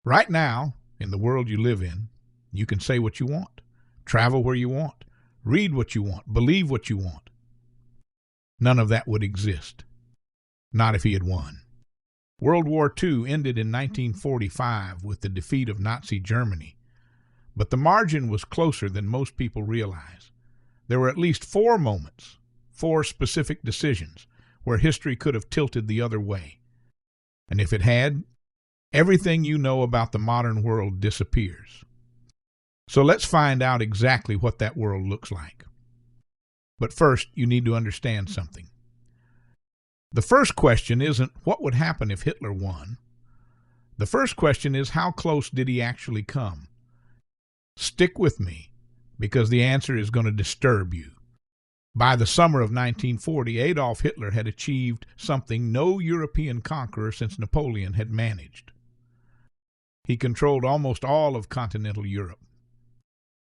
Right now, in the world you live in, you can say what you want, travel where you want, read what you want, believe what you want. None of that would exist. Not if he had won. World War II ended in 1945 with the defeat of Nazi Germany, but the margin was closer than most people realize. There were at least four moments, four specific decisions, where history could have tilted the other way. And if it had, everything you know about the modern world disappears. So let's find out exactly what that world looks like. But first, you need to understand something. The first question isn't what would happen if Hitler won. The first question is how close did he actually come? Stick with me, because the answer is going to disturb you. By the summer of 1940, Adolf Hitler had achieved something no European conqueror since Napoleon had managed. He controlled almost all of continental Europe.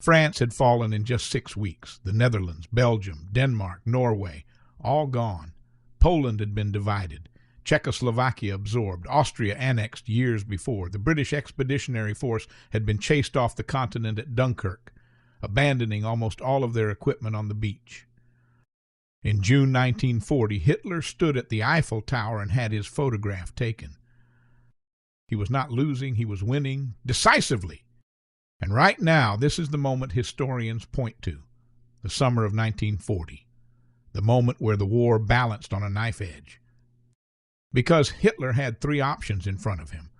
France had fallen in just 6 weeks. The Netherlands, Belgium, Denmark, Norway, all gone. Poland had been divided. Czechoslovakia absorbed. Austria annexed years before. The British Expeditionary Force had been chased off the continent at Dunkirk, abandoning almost all of their equipment on the beach. In June 1940, Hitler stood at the Eiffel Tower and had his photograph taken. He was not losing, he was winning decisively. And right now, this is the moment historians point to, the summer of 1940, the moment where the war balanced on a knife edge. Because Hitler had three options in front of him,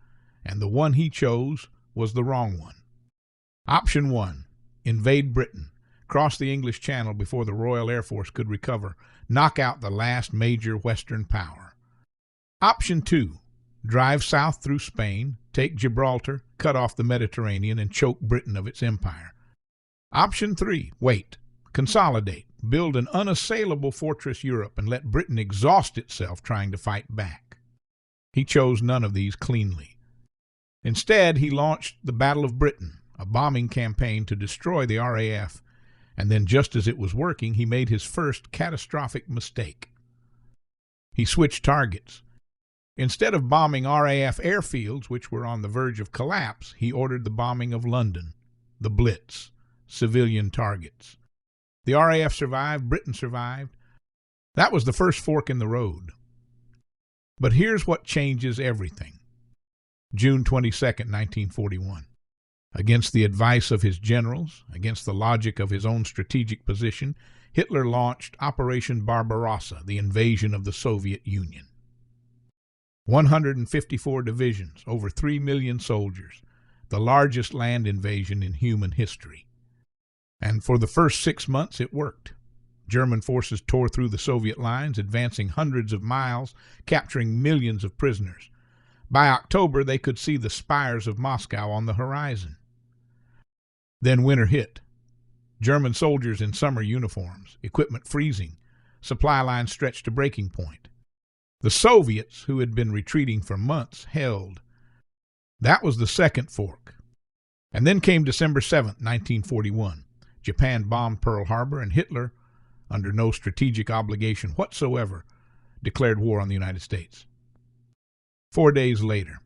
and the one he chose was the wrong one. Option 1, invade Britain, cross the English Channel before the Royal Air Force could recover, knock out the last major Western power. Option 2, drive south through Spain, take Gibraltar, cut off the Mediterranean, and choke Britain of its empire. Option 3, wait, consolidate, build an unassailable fortress Europe, and let Britain exhaust itself trying to fight back. He chose none of these cleanly. Instead, he launched the Battle of Britain, a bombing campaign to destroy the RAF, and then just as it was working, he made his first catastrophic mistake. He switched targets. Instead of bombing RAF airfields, which were on the verge of collapse, he ordered the bombing of London, the Blitz, civilian targets. The RAF survived, Britain survived. That was the first fork in the road. But here's what changes everything. June 22, 1941. Against the advice of his generals, against the logic of his own strategic position, Hitler launched Operation Barbarossa, the invasion of the Soviet Union. 154 divisions, over 3 million soldiers, the largest land invasion in human history. And for the first 6 months it worked. German forces tore through the Soviet lines, advancing hundreds of miles, capturing millions of prisoners. By October, they could see the spires of Moscow on the horizon. Then winter hit. German soldiers in summer uniforms, equipment freezing, supply lines stretched to breaking point. The Soviets, who had been retreating for months, held. That was the second fork. And then came December 7, 1941. Japan bombed Pearl Harbor, and Hitler, under no strategic obligation whatsoever, declared war on the United States. 4 days later,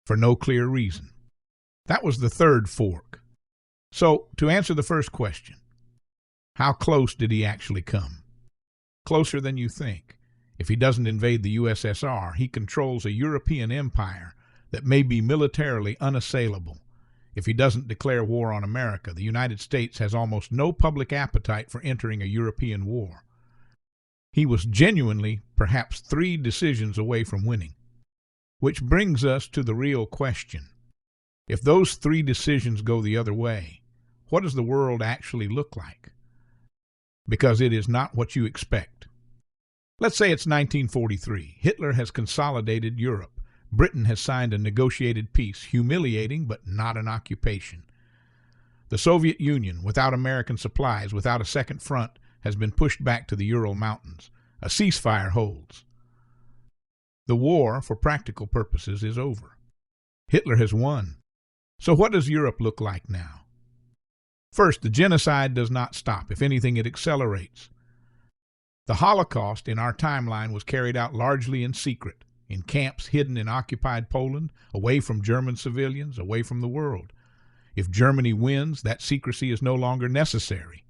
for no clear reason. That was the third fork. So, to answer the first question, how close did he actually come? Closer than you think. If he doesn't invade the USSR, he controls a European empire that may be militarily unassailable. If he doesn't declare war on America, the United States has almost no public appetite for entering a European war. He was genuinely, perhaps 3 decisions away from winning. Which brings us to the real question. If those 3 decisions go the other way, what does the world actually look like? Because it is not what you expect. Let's say it's 1943. Hitler has consolidated Europe. Britain has signed a negotiated peace, humiliating but not an occupation. The Soviet Union, without American supplies, without a second front, has been pushed back to the Ural Mountains. A ceasefire holds. The war, for practical purposes, is over. Hitler has won. So what does Europe look like now? First, the genocide does not stop. If anything, it accelerates. The Holocaust in our timeline was carried out largely in secret, in camps hidden in occupied Poland, away from German civilians, away from the world. If Germany wins, that secrecy is no longer necessary.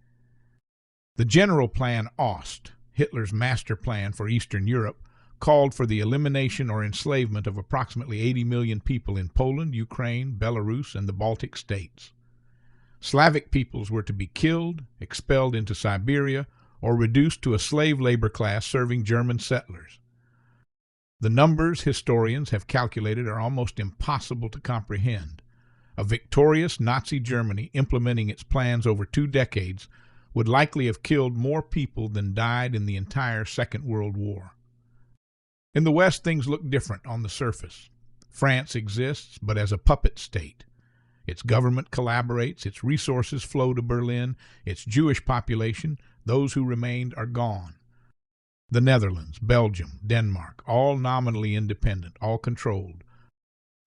The General Plan Ost, Hitler's master plan for Eastern Europe, called for the elimination or enslavement of approximately 80 million people in Poland, Ukraine, Belarus, and the Baltic states. Slavic peoples were to be killed, expelled into Siberia, or reduced to a slave labor class serving German settlers. The numbers historians have calculated are almost impossible to comprehend. A victorious Nazi Germany implementing its plans over 2 decades would likely have killed more people than died in the entire Second World War. In the West, things look different on the surface. France exists, but as a puppet state. Its government collaborates, its resources flow to Berlin, its Jewish population, those who remained, are gone. The Netherlands, Belgium, Denmark, all nominally independent, all controlled.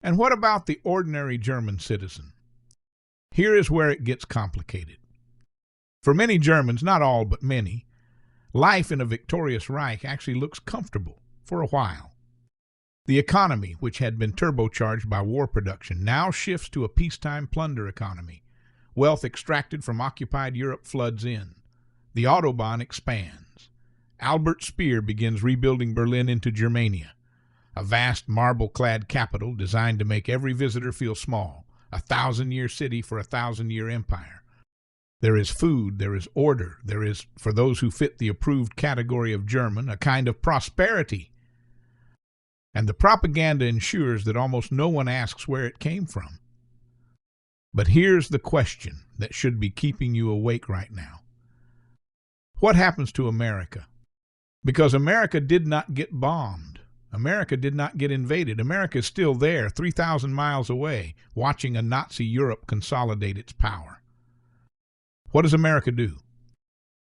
And what about the ordinary German citizen? Here is where it gets complicated. For many Germans, not all but many, life in a victorious Reich actually looks comfortable for a while. The economy, which had been turbocharged by war production, now shifts to a peacetime plunder economy. Wealth extracted from occupied Europe floods in. The Autobahn expands. Albert Speer begins rebuilding Berlin into Germania, a vast marble-clad capital designed to make every visitor feel small, a 1,000-year city for a 1,000-year empire. There is food, there is order, there is, for those who fit the approved category of German, a kind of prosperity. And the propaganda ensures that almost no one asks where it came from. But here's the question that should be keeping you awake right now. What happens to America? Because America did not get bombed. America did not get invaded. America is still there, 3,000 miles away, watching a Nazi Europe consolidate its power. What does America do?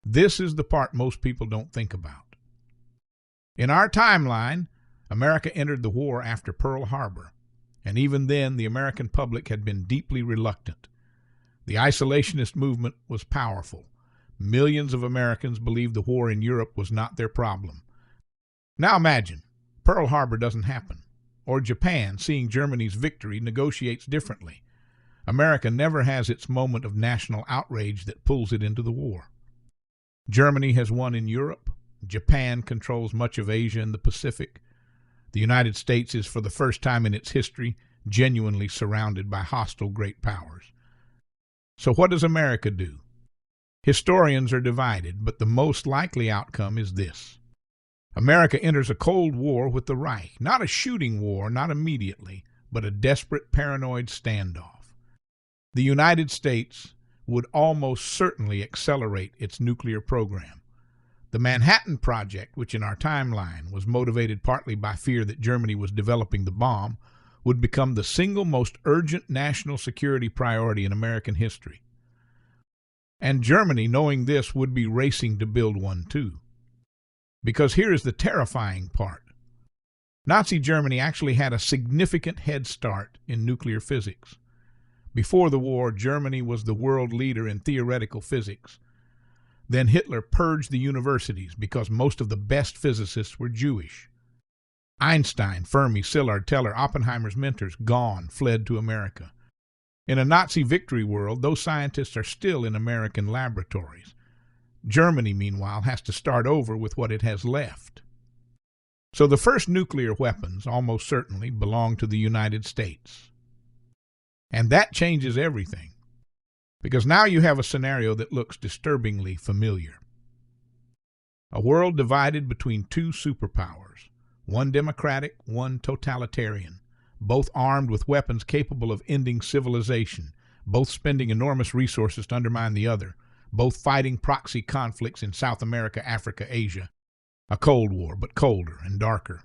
This is the part most people don't think about. In our timeline, America entered the war after Pearl Harbor, and even then the American public had been deeply reluctant. The isolationist movement was powerful. Millions of Americans believed the war in Europe was not their problem. Now imagine, Pearl Harbor doesn't happen, or Japan, seeing Germany's victory, negotiates differently. America never has its moment of national outrage that pulls it into the war. Germany has won in Europe. Japan controls much of Asia and the Pacific. The United States is, for the first time in its history, genuinely surrounded by hostile great powers. So what does America do? Historians are divided, but the most likely outcome is this. America enters a Cold War with the Reich, not a shooting war, not immediately, but a desperate, paranoid standoff. The United States would almost certainly accelerate its nuclear program. The Manhattan Project, which in our timeline was motivated partly by fear that Germany was developing the bomb, would become the single most urgent national security priority in American history. And Germany, knowing this, would be racing to build one too. Because here is the terrifying part. Nazi Germany actually had a significant head start in nuclear physics. Before the war, Germany was the world leader in theoretical physics. Then Hitler purged the universities because most of the best physicists were Jewish. Einstein, Fermi, Szilard, Teller, Oppenheimer's mentors, gone, fled to America. In a Nazi victory world, those scientists are still in American laboratories. Germany, meanwhile, has to start over with what it has left. So the first nuclear weapons almost certainly belong to the United States. And that changes everything. Because now you have a scenario that looks disturbingly familiar. A world divided between 2 superpowers, one democratic, one totalitarian, both armed with weapons capable of ending civilization, both spending enormous resources to undermine the other, both fighting proxy conflicts in South America, Africa, Asia. A Cold War, but colder and darker,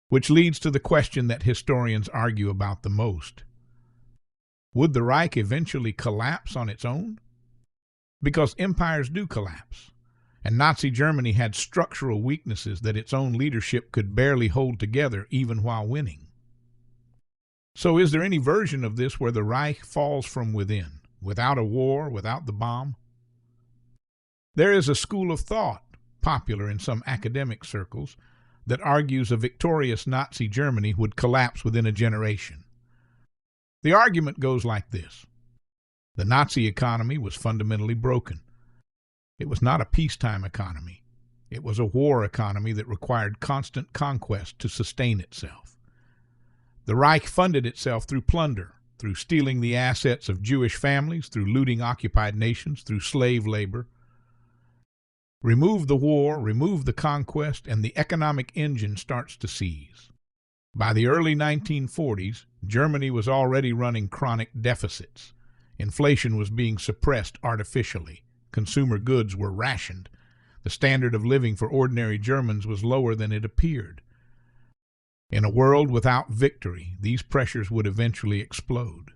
which leads to the question that historians argue about the most. Would the Reich eventually collapse on its own? Because empires do collapse, and Nazi Germany had structural weaknesses that its own leadership could barely hold together even while winning. So is there any version of this where the Reich falls from within, without a war, without the bomb? There is a school of thought, popular in some academic circles, that argues a victorious Nazi Germany would collapse within a generation. The argument goes like this. The Nazi economy was fundamentally broken. It was not a peacetime economy. It was a war economy that required constant conquest to sustain itself. The Reich funded itself through plunder, through stealing the assets of Jewish families, through looting occupied nations, through slave labor. Remove the war, remove the conquest, and the economic engine starts to seize. By the early 1940s, Germany was already running chronic deficits. Inflation was being suppressed artificially. Consumer goods were rationed. The standard of living for ordinary Germans was lower than it appeared. In a world without victory, these pressures would eventually explode.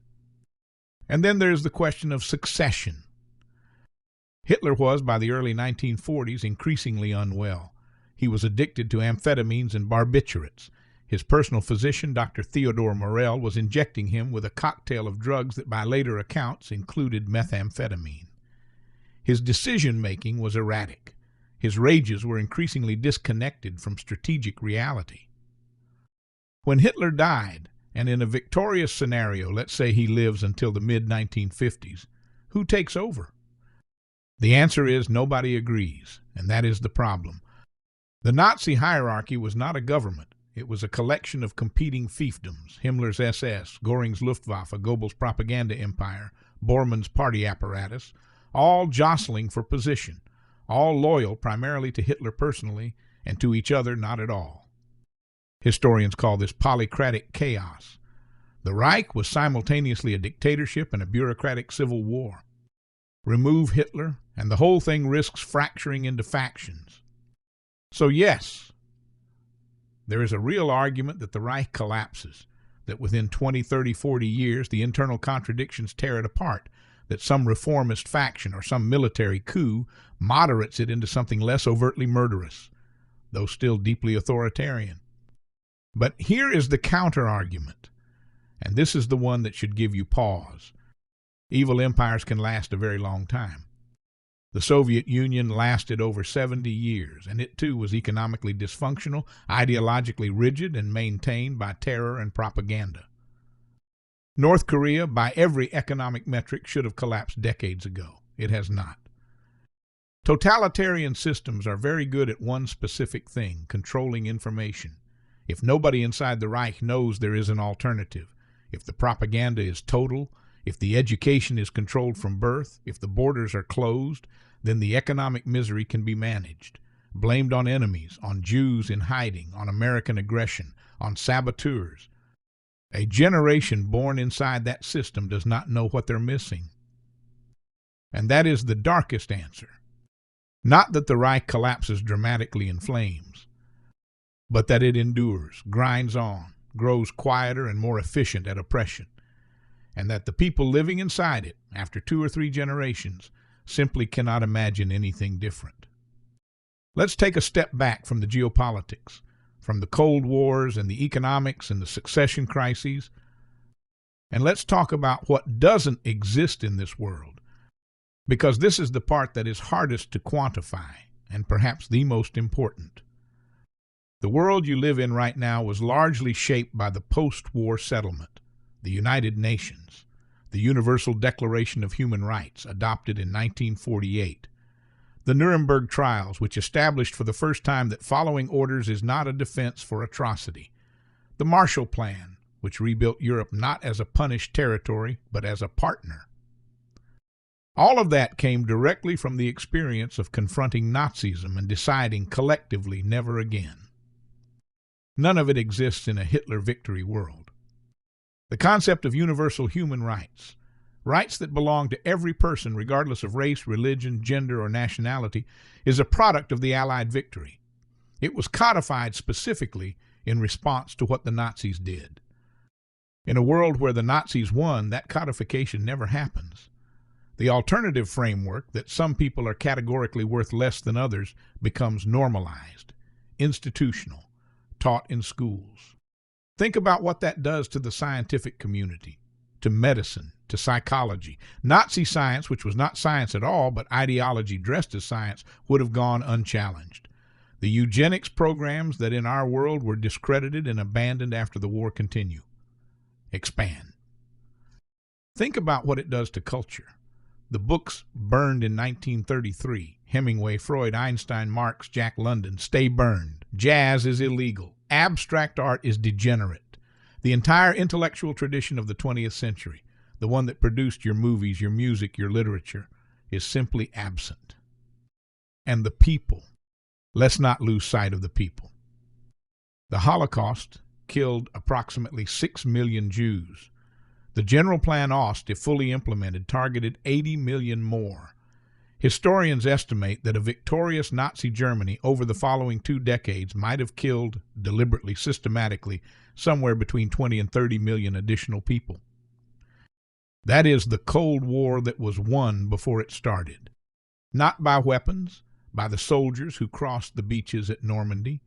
And then there's the question of succession. Hitler was, by the early 1940s, increasingly unwell. He was addicted to amphetamines and barbiturates. His personal physician, Dr. Theodor Morell, was injecting him with a cocktail of drugs that by later accounts included methamphetamine. His decision-making was erratic. His rages were increasingly disconnected from strategic reality. When Hitler died, and in a victorious scenario, let's say he lives until the mid-1950s, who takes over? The answer is nobody agrees, and that is the problem. The Nazi hierarchy was not a government. It was a collection of competing fiefdoms, Himmler's SS, Göring's Luftwaffe, Goebbels' propaganda empire, Bormann's party apparatus, all jostling for position, all loyal primarily to Hitler personally and to each other not at all. Historians call this polycratic chaos. The Reich was simultaneously a dictatorship and a bureaucratic civil war. Remove Hitler, and the whole thing risks fracturing into factions. So yes, there is a real argument that the Reich collapses, that within 20, 30, 40 years the internal contradictions tear it apart, that some reformist faction or some military coup moderates it into something less overtly murderous, though still deeply authoritarian. But here is the counter-argument, and this is the one that should give you pause. Evil empires can last a very long time. The Soviet Union lasted over 70 years, and it too was economically dysfunctional, ideologically rigid, and maintained by terror and propaganda. North Korea, by every economic metric, should have collapsed decades ago. It has not. Totalitarian systems are very good at one specific thing, controlling information. If nobody inside the Reich knows there is an alternative, if the propaganda is total, if the education is controlled from birth, if the borders are closed, then the economic misery can be managed, blamed on enemies, on Jews in hiding, on American aggression, on saboteurs. A generation born inside that system does not know what they're missing. And that is the darkest answer. Not that the Reich collapses dramatically in flames, but that it endures, grinds on, grows quieter and more efficient at oppression, and that the people living inside it, after 2 or 3 generations, simply cannot imagine anything different. Let's take a step back from the geopolitics, from the Cold Wars and the economics and the succession crises, and let's talk about what doesn't exist in this world, because this is the part that is hardest to quantify and perhaps the most important. The world you live in right now was largely shaped by the post-war settlement, the United Nations, the Universal Declaration of Human Rights, adopted in 1948, the Nuremberg trials, which established for the first time that following orders is not a defense for atrocity, the Marshall Plan, which rebuilt Europe not as a punished territory, but as a partner. All of that came directly from the experience of confronting Nazism and deciding collectively never again. None of it exists in a Hitler victory world. The concept of universal human rights, rights that belong to every person regardless of race, religion, gender, or nationality, is a product of the Allied victory. It was codified specifically in response to what the Nazis did. In a world where the Nazis won, that codification never happens. The alternative framework that some people are categorically worth less than others becomes normalized, institutional, taught in schools. Think about what that does to the scientific community, to medicine, to psychology. Nazi science, which was not science at all, but ideology dressed as science, would have gone unchallenged. The eugenics programs that in our world were discredited and abandoned after the war continue. Expand. Think about what it does to culture. The books burned in 1933, Hemingway, Freud, Einstein, Marx, Jack London, stay burned. Jazz is illegal. Abstract art is degenerate. The entire intellectual tradition of the 20th century, the one that produced your movies, your music, your literature, is simply absent. And the people. Let's not lose sight of the people. The Holocaust killed approximately 6 million Jews. The General Plan Ost, if fully implemented, targeted 80 million more. Historians estimate that a victorious Nazi Germany over the following 2 decades might have killed, deliberately, systematically, somewhere between 20 and 30 million additional people. That is the Cold War that was won before it started. Not by weapons, by the soldiers who crossed the beaches at Normandy,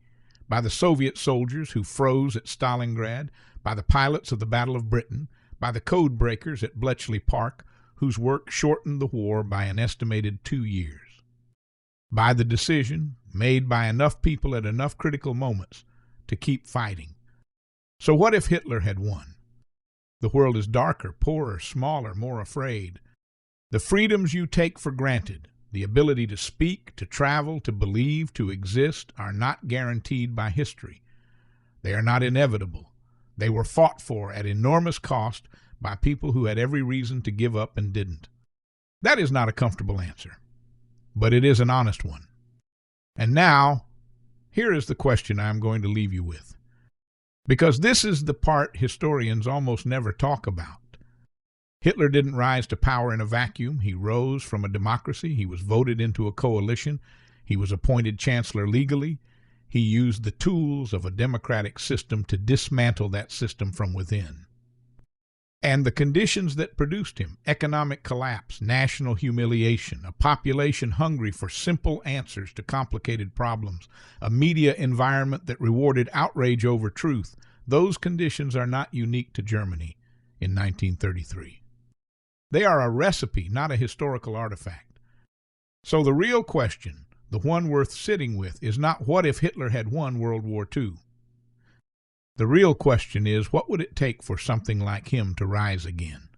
by the Soviet soldiers who froze at Stalingrad, by the pilots of the Battle of Britain, by the code breakers at Bletchley Park, whose work shortened the war by an estimated 2 years. By the decision made by enough people at enough critical moments to keep fighting. So what if Hitler had won? The world is darker, poorer, smaller, more afraid. The freedoms you take for granted, the ability to speak, to travel, to believe, to exist, are not guaranteed by history. They are not inevitable. They were fought for at enormous cost by people who had every reason to give up and didn't. That is not a comfortable answer, but it is an honest one. And now, here is the question I am going to leave you with, because this is the part historians almost never talk about. Hitler didn't rise to power in a vacuum. He rose from a democracy. He was voted into a coalition. He was appointed chancellor legally. He used the tools of a democratic system to dismantle that system from within. And the conditions that produced him, economic collapse, national humiliation, a population hungry for simple answers to complicated problems, a media environment that rewarded outrage over truth, those conditions are not unique to Germany in 1933. They are a recipe, not a historical artifact. So the real question, the one worth sitting with, is not what if Hitler had won World War II. The real question is, what would it take for something like him to rise again?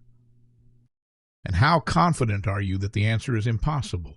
And how confident are you that the answer is impossible?